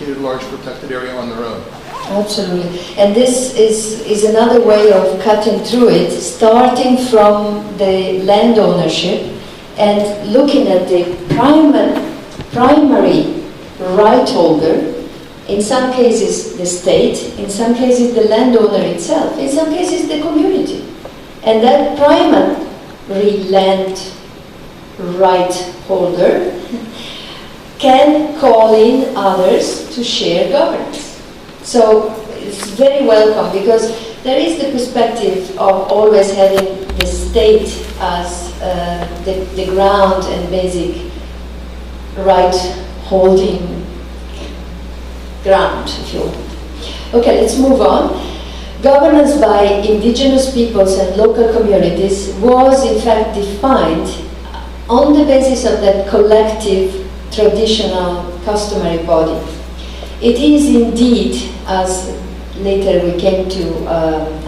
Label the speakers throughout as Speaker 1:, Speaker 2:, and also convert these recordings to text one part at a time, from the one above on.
Speaker 1: located large protected area on their own.
Speaker 2: Absolutely. And this is another way of cutting through it, starting from the land ownership and looking at the primary right holder, in some cases the state, in some cases the landowner itself, in some cases the community. And that primary land right holder can call in others to share governance. So it's very welcome, because there is the perspective of always having the state as the ground and basic right holding ground, if you want. Okay, let's move on. Governance by indigenous peoples and local communities was in fact defined on the basis of that collective, traditional, customary body. It is indeed, as later we came to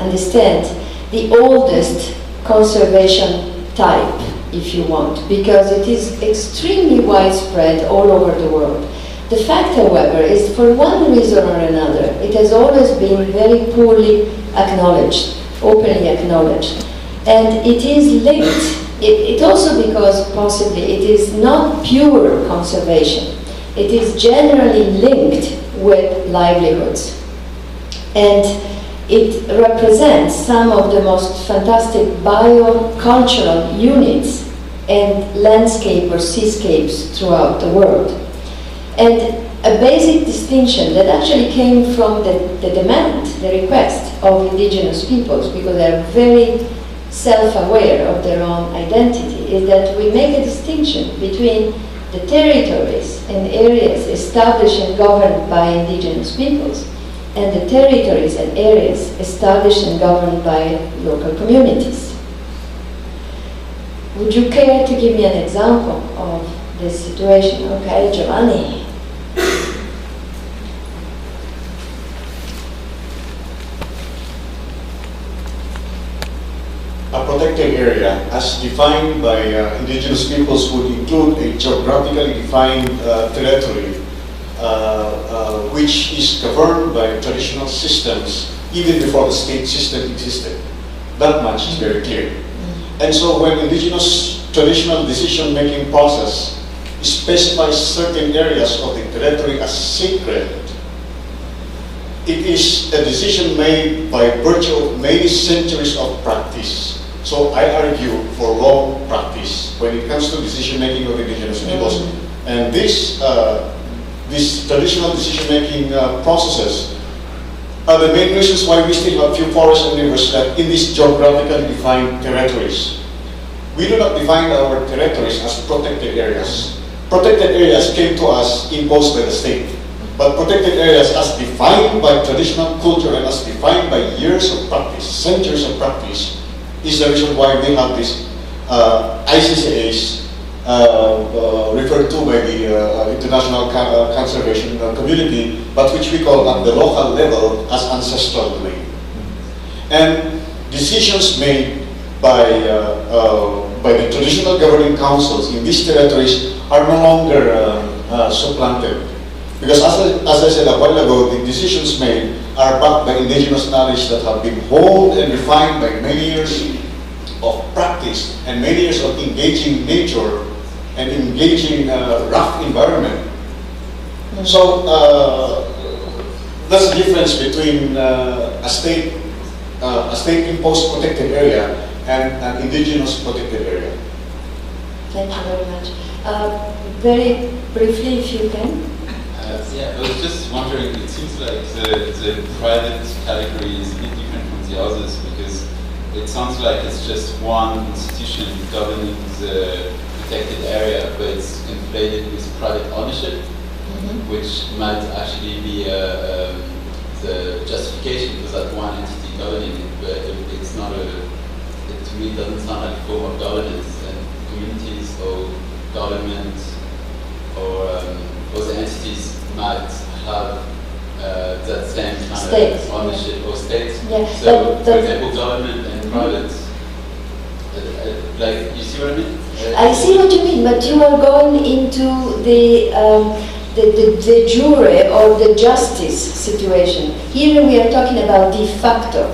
Speaker 2: understand, the oldest conservation type, if you want, because it is extremely widespread all over the world. The fact, however, is for one reason or another, it has always been very poorly acknowledged, openly acknowledged. And it is linked, it also because possibly it is not pure conservation. It is generally linked with livelihoods. And it represents some of the most fantastic biocultural units and landscape or seascapes throughout the world. And a basic distinction that actually came from the demand, the request of indigenous peoples, because they are very self-aware of their own identity, is that we make a distinction between the territories and areas established and governed by indigenous peoples and the territories and areas established and governed by local communities. Would you care to give me an example of this situation? Okay, Giovanni.
Speaker 3: A protected area, as defined by indigenous peoples, would include a geographically defined territory which is governed by traditional systems even before the state system existed. That much is very clear. And so when indigenous traditional decision-making process specifies certain areas of the territory as sacred, it is a decision made by virtue of many centuries of practice. So I argue for long practice when it comes to decision-making of indigenous peoples. And these traditional decision-making processes are the main reasons why we still have few forests and rivers left in these geographically defined territories. We do not define our territories as protected areas. Protected areas came to us imposed by the state. But protected areas as defined by traditional culture and as defined by years of practice, centuries of practice, is the reason why we have these ICCAs referred to by the international conservation community, but which we call at the local level as ancestral domain. And decisions made by the traditional governing councils in these territories are no longer supplanted. Because as I said a while ago, the decisions made are backed by indigenous knowledge that have been honed and refined by many years of practice and many years of engaging nature and engaging rough environment. So that's the difference between a state-imposed protected area and an indigenous protected area.
Speaker 2: Thank you very much. Very briefly, if you can.
Speaker 4: Yeah, I was just wondering, it seems like the private category is a bit different from the others, because it sounds like it's just one institution governing the protected area, but it's conflated with private ownership, which might actually be the justification for that one entity governing it, but it's not to me it doesn't sound like a form of governance, and communities or government or the entities might have that same kind of ownership or state. Yeah. So, for example, government and private, like, you see what I mean?
Speaker 2: I see what you mean, but you are going into the de jure or the justice situation. Here we are talking about de facto.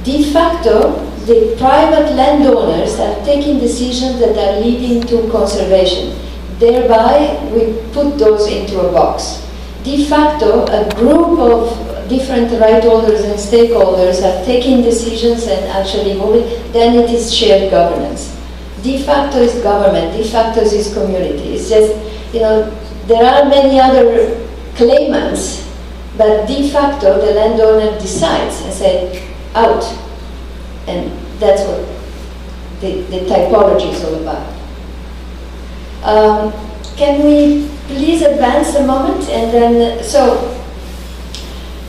Speaker 2: De facto, the private landowners are taking decisions that are leading to conservation. Thereby, we put those into a box. De facto, a group of different right holders and stakeholders are taking decisions and actually moving, then it is shared governance. De facto is government, de facto is community. It's just, you know, there are many other claimants, but de facto the landowner decides and says, out. And that's what the typology is all about. Can we please advance a moment? And then, so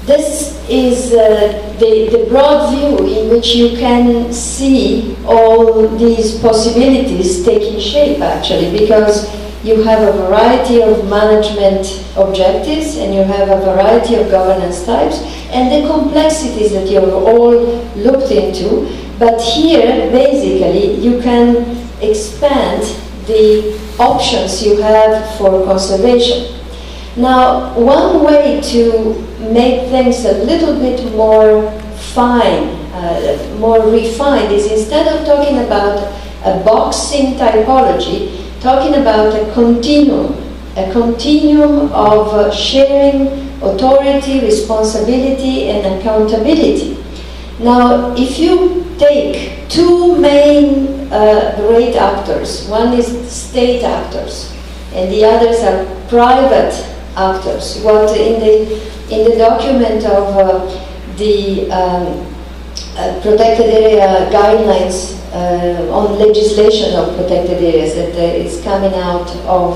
Speaker 2: this is the broad view in which you can see all these possibilities taking shape, actually, because you have a variety of management objectives and you have a variety of governance types and the complexities that you have all looked into. But here, basically, you can expand the options you have for conservation. Now, one way to make things a little bit more fine, more refined, is instead of talking about a boxing typology, talking about a continuum of sharing, authority, responsibility, and accountability. Now, if you take two main great actors, one is state actors, and the others are private actors. What in the document of the protected area guidelines on legislation of protected areas that is coming out of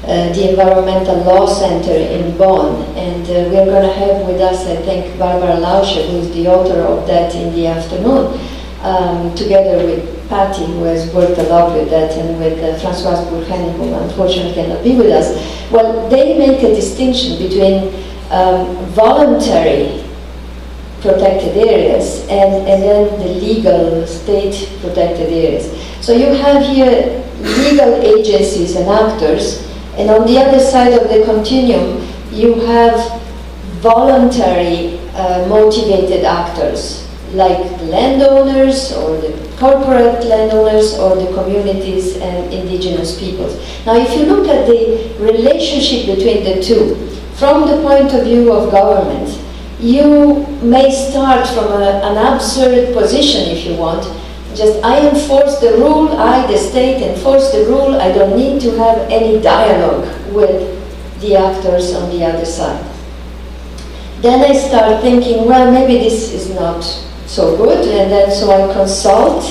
Speaker 2: the Environmental Law Center in Bonn, and we are going to have with us, I think, Barbara Lauscher, who is the author of that, in the afternoon, together with Patty, who has worked a lot with that, and with Françoise Bourgen, who unfortunately cannot be with us. Well, they make a distinction between voluntary protected areas and then the legal state protected areas. So you have here legal agencies and actors, and on the other side of the continuum you have voluntary motivated actors, like the landowners or the corporate landowners or the communities and indigenous peoples. Now, if you look at the relationship between the two, from the point of view of government, you may start from an absurd position, if you want. Just, I enforce the rule, I, the state, enforce the rule, I don't need to have any dialogue with the actors on the other side. Then I start thinking, well, maybe this is not so good, and then so I consult,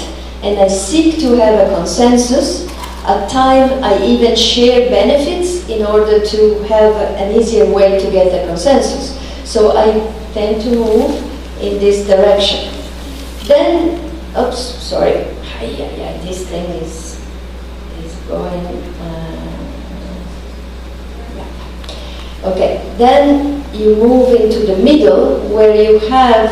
Speaker 2: and I seek to have a consensus. At times, I even share benefits in order to have an easier way to get a consensus. So I tend to move in this direction. Then, oops, sorry, this thing is going, yeah. Okay, then you move into the middle, where you have,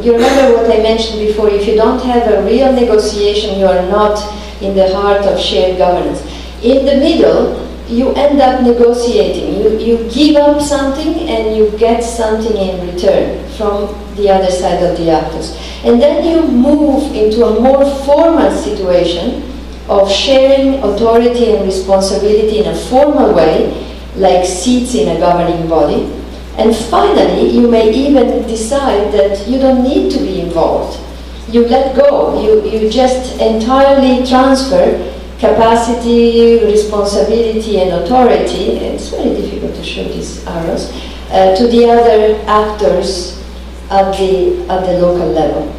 Speaker 2: you remember what I mentioned before, if you don't have a real negotiation, you are not in the heart of shared governance. In the middle, you end up negotiating. You give up something and you get something in return from the other side of the actors. And then you move into a more formal situation of sharing authority and responsibility in a formal way, like seats in a governing body. And finally, you may even decide that you don't need to be involved. You let go. You just entirely transfer capacity, responsibility, and authority, and it's very difficult to show these arrows, to the other actors at the local level.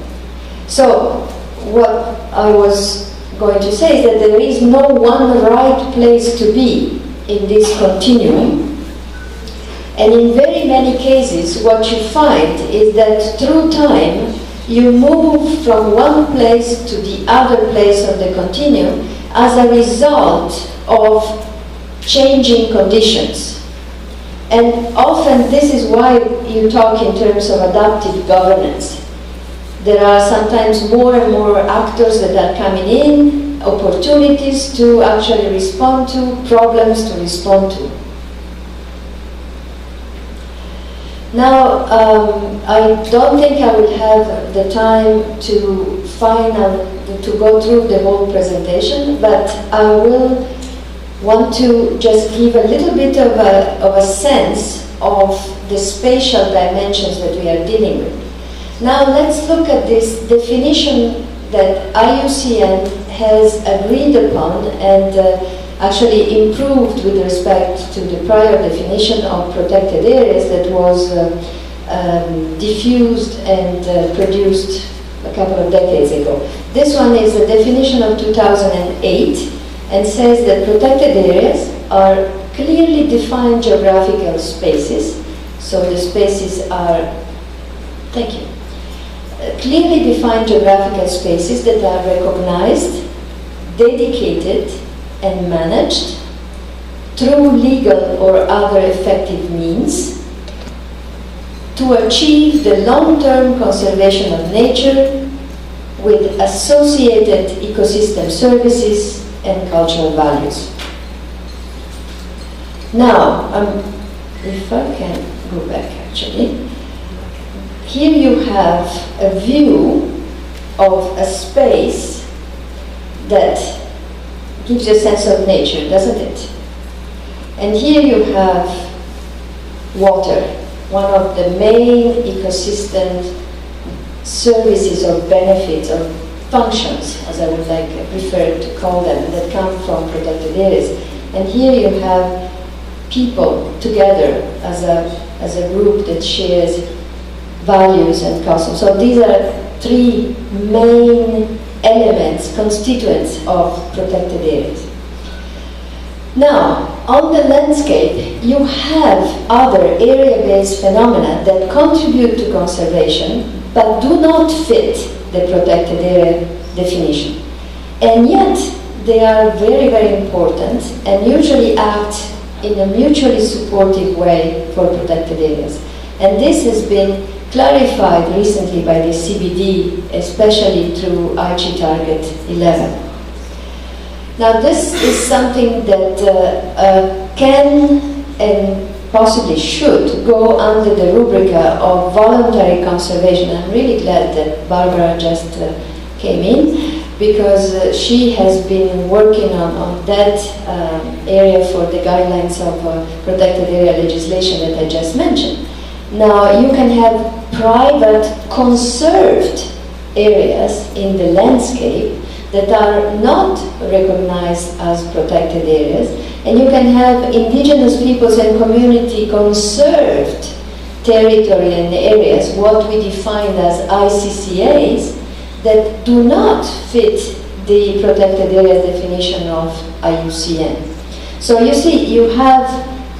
Speaker 2: So, what I was going to say is that there is no one right place to be in this continuum. And in very many cases, what you find is that through time, you move from one place to the other place of the continuum as a result of changing conditions. And often this is why you talk in terms of adaptive governance. There are sometimes more and more actors that are coming in, opportunities to actually respond to, problems to respond to. Now, I don't think I will have the time to go through the whole presentation, but I will want to just give a little bit of a sense of the spatial dimensions that we are dealing with. Now let's look at this definition that IUCN has agreed upon and actually improved with respect to the prior definition of protected areas that was diffused and produced a couple of decades ago. This one is a definition of 2008 and says that protected areas are clearly defined geographical spaces. So the spaces are, thank you, clearly defined geographical spaces that are recognized, dedicated, and managed through legal or other effective means to achieve the long-term conservation of nature with associated ecosystem services and cultural values. Now, if I can go back actually, here you have a view of a space that gives you a sense of nature, doesn't it? And here you have water, one of the main ecosystem services or benefits or functions, as I would prefer to call them, that come from protected areas. And here you have people together as a group that shares values and customs. So these are three main elements, constituents of protected areas. Now, on the landscape, you have other area-based phenomena that contribute to conservation but do not fit the protected area definition. And yet, they are very, very important and usually act in a mutually supportive way for protected areas. And this has been clarified recently by the CBD, especially through IG Target 11. Now this is something that can and possibly should go under the rubric of voluntary conservation. I'm really glad that Barbara just came in, because she has been working on that area for the guidelines of protected area legislation that I just mentioned. Now you can have private conserved areas in the landscape that are not recognized as protected areas, and you can have indigenous peoples and community conserved territory and areas, what we define as ICCAs, that do not fit the protected area definition of IUCN. So you see, you have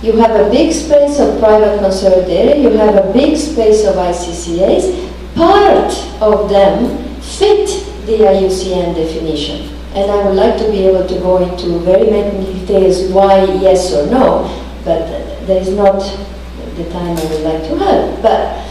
Speaker 2: a big space of private conserved area, you have a big space of ICCAs, part of them fit the IUCN definition. And I would like to be able to go into very many details why yes or no, but there is not the time I would like to have. But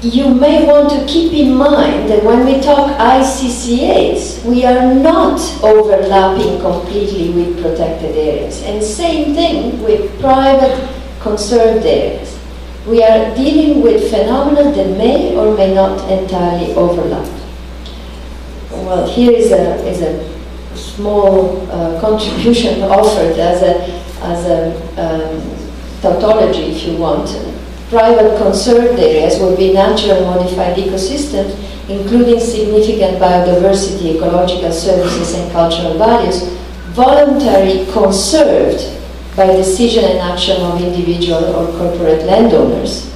Speaker 2: you may want to keep in mind that when we talk ICCAs, we are not overlapping completely with protected areas. And same thing with private conserved areas. We are dealing with phenomena that may or may not entirely overlap. Well, here is a small contribution offered as a tautology, if you want. Private conserved areas will be natural modified ecosystems, including significant biodiversity, ecological services, and cultural values, voluntary conserved by decision and action of individual or corporate landowners.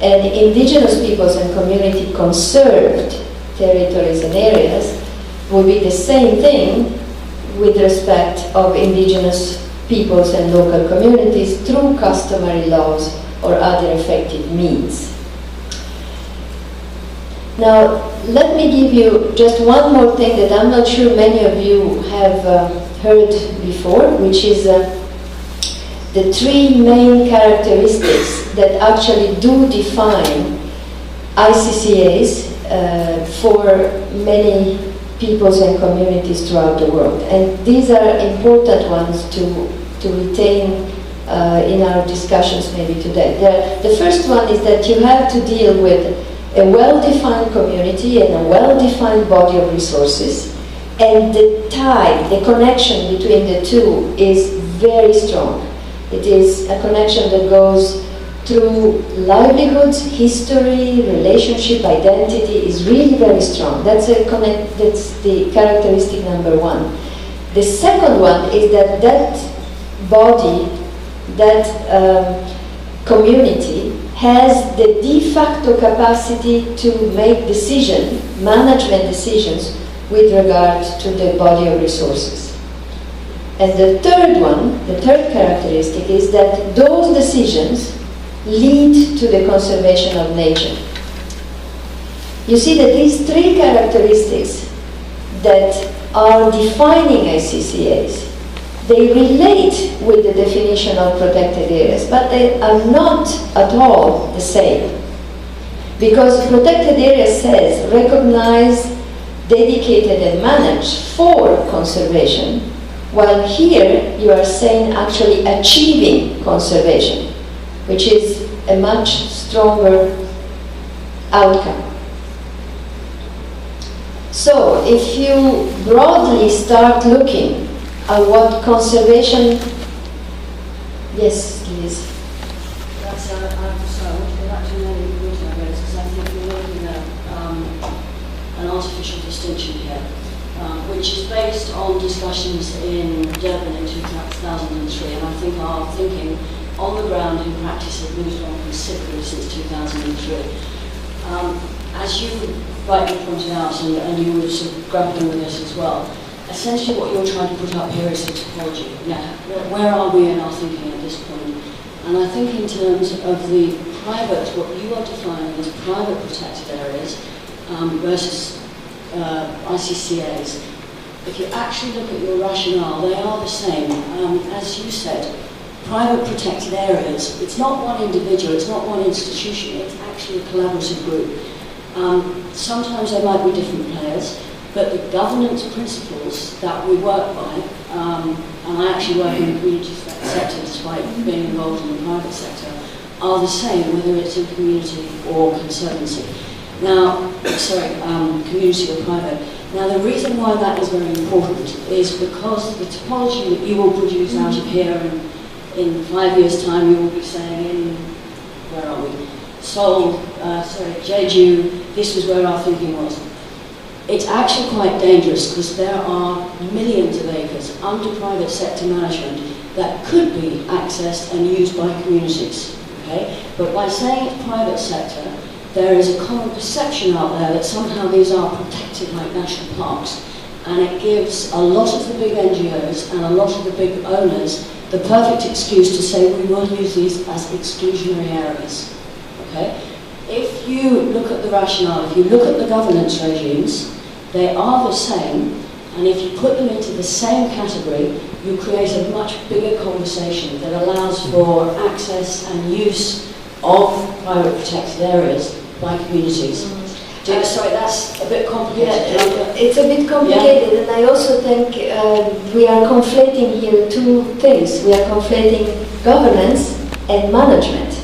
Speaker 2: And indigenous peoples and community conserved territories and areas will be the same thing with respect of indigenous peoples and local communities through customary laws or other effective means. Now, let me give you just one more thing that I'm not sure many of you have heard before, which is the three main characteristics that actually do define ICCAs for many peoples and communities throughout the world. And these are important ones to retain in our discussions maybe today. The first one is that you have to deal with a well-defined community and a well-defined body of resources, and the tie, the connection between the two is very strong. It is a connection that goes through livelihoods, history, relationship, identity is really very strong. That's the characteristic number one. The second one is that body, that community has the de facto capacity to make management decisions with regard to the body of resources. And the third characteristic is that those decisions lead to the conservation of nature. You see that these three characteristics that are defining ICCAs, they relate with the definition of protected areas, but they are not at all the same. Because protected areas says recognize, dedicated and manage for conservation, while here you are saying actually achieving conservation, which is a much stronger outcome. So if you broadly start looking at what conservation, yes, Liz.
Speaker 5: That's I want to go back to another point I raised, because I think you're looking at an artificial distinction here, which is based on discussions in Durban in 2003, and I think our thinking on the ground in practice has moved on considerably since 2003. As you rightly pointed out, and you were sort of grappling with this as well, essentially what you're trying to put up here is a topology. Now, where are we in our thinking at this point? And I think in terms of the private, what you are defining as private protected areas versus ICCAs, if you actually look at your rationale, they are the same. As you said, private protected areas, it's not one individual, it's not one institution, it's actually a collaborative group. Sometimes there might be different players, but the governance principles that we work by, and I actually work in the community sector despite being involved in the private sector, are the same whether it's in community or conservancy. Now, community or private. Now the reason why that is very important is because the topology that you will produce out of here in 5 years' time, you will be saying where are we? Seoul, Jeju, this was where our thinking was. It's actually quite dangerous because there are millions of acres under private sector management that could be accessed and used by communities. Okay? But by saying it's private sector, there is a common perception out there that somehow these are protected like national parks, and it gives a lot of the big NGOs and a lot of the big owners the perfect excuse to say we will use these as exclusionary areas. Okay? If you look at the rationale, if you look at the governance regimes, they are the same, and if you put them into the same category, you create a much bigger conversation that allows for access and use of private protected areas by communities. Sorry, that's a bit complicated.
Speaker 2: Yeah, it's a bit complicated, and I also think we are conflating here two things. We are conflating governance and management.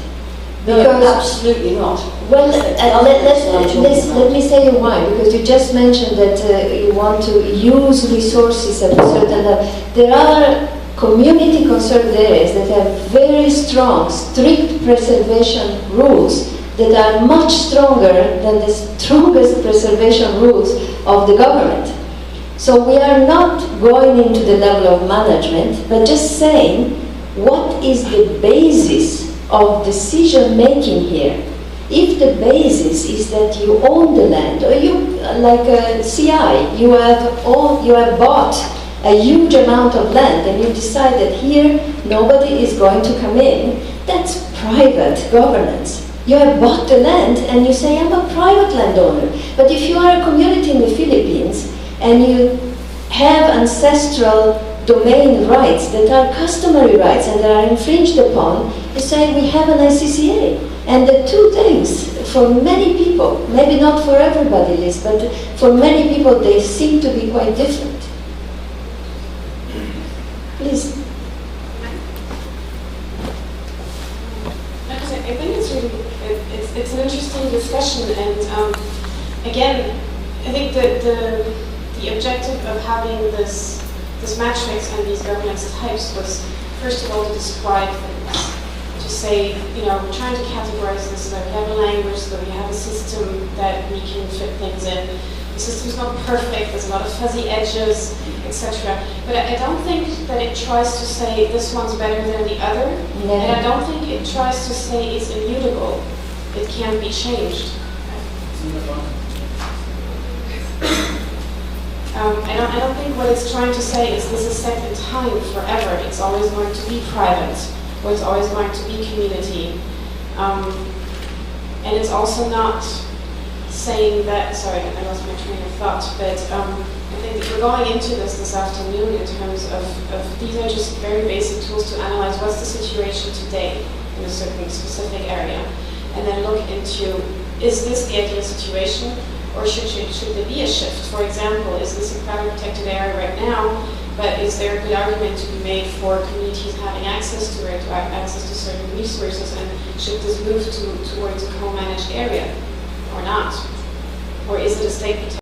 Speaker 5: No, absolutely not.
Speaker 2: Well, let me say why. Because you just mentioned that you want to use resources at a certain level. There are community conserved areas that have very strong, strict preservation rules that are much stronger than the strongest preservation rules of the government. So we are not going into the level of management, but just saying what is the basis of decision making here. If the basis is that you own the land, or you, like a CI, you have bought a huge amount of land and you decide that here nobody is going to come in, that's private governance. You have bought the land and you say, I'm a private landowner. But if you are a community in the Philippines and you have ancestral domain rights that are customary rights and that are infringed upon, you say we have an ICCA. And the two things, for many people, maybe not for everybody, Liz, but for many people, they seem to be quite different. Please.
Speaker 6: it's an interesting discussion, and again, I think that the objective of having this matrix and these governance types was, first of all, to describe things. To say, you know, we're trying to categorize this so that we have a language, so that we have a system that we can fit things in. The system's not perfect, there's a lot of fuzzy edges, etc. But I don't think that it tries to say this one's better than the other,
Speaker 2: No.
Speaker 6: and I don't think it tries to say it's immutable, it can be changed. I don't think what it's trying to say is this is set in time forever. It's always going to be private, or it's always going to be community. And it's also not saying that, sorry, I lost my train of thought, but I think that we're going into this afternoon in terms of these are just very basic tools to analyze what's the situation today in a certain specific area, and then look into, is this the ideal situation? Or should there be a shift? For example, is this a crowd protected area right now, but is there a good argument to be made for communities having access to it, to have access to certain resources, and should this move towards a co-managed area or not? Or is it a state protected